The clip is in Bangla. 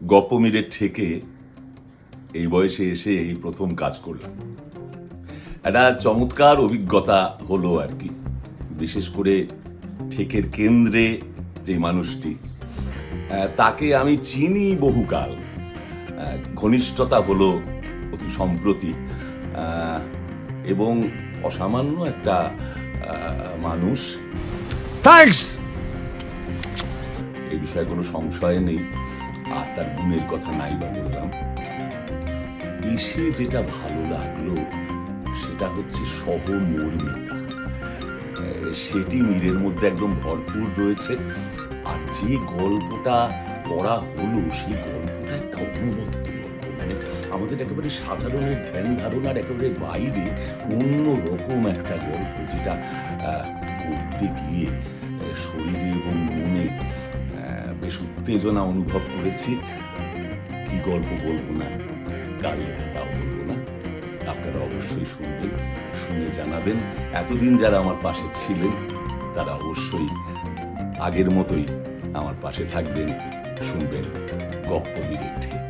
গপ্পমীরের ঠেকে এই বয়সে এসে এই প্রথম কাজ করলাম। একটা চমৎকার অভিজ্ঞতা হলো আর কি। বিশেষ করে ঠেকের কেন্দ্রে যে মানুষটি, তাকে আমি চিনি বহুকাল, ঘনিষ্ঠতা হলো অতি সম্প্রতি, এবং অসামান্য একটা মানুষ। থ্যাঙ্কস। এ বিষয়ে কোনো সংশয় নেই, আর তার গুণের কথা নাই বা বললাম। এসে যেটা ভালো লাগলো সেটা হচ্ছে সহমর্মিতা। সেটি মীরের মধ্যে একদম ভরপুর রয়েছে। আর যে গল্পটা পড়া হলো সেই গল্পটা একটা অনবদ্য গল্প, মানে আমাদের একেবারে সাধারণের ধ্যান ধারণার একেবারে বাইরে অন্য রকম একটা গল্প, যেটা পড়তে গিয়ে শরীরে এবং মনে বেশ উত্তেজনা অনুভব করেছি। কি গল্প বলবো না, কার লেখা তাও বলবো না। আপনারা অবশ্যই শুনবেন, শুনে জানাবেন। এতদিন যারা আমার পাশে ছিলেন তারা অবশ্যই আগের মতোই আমার পাশে থাকবেন, শুনবেন গপ্পমীরের ঠেক।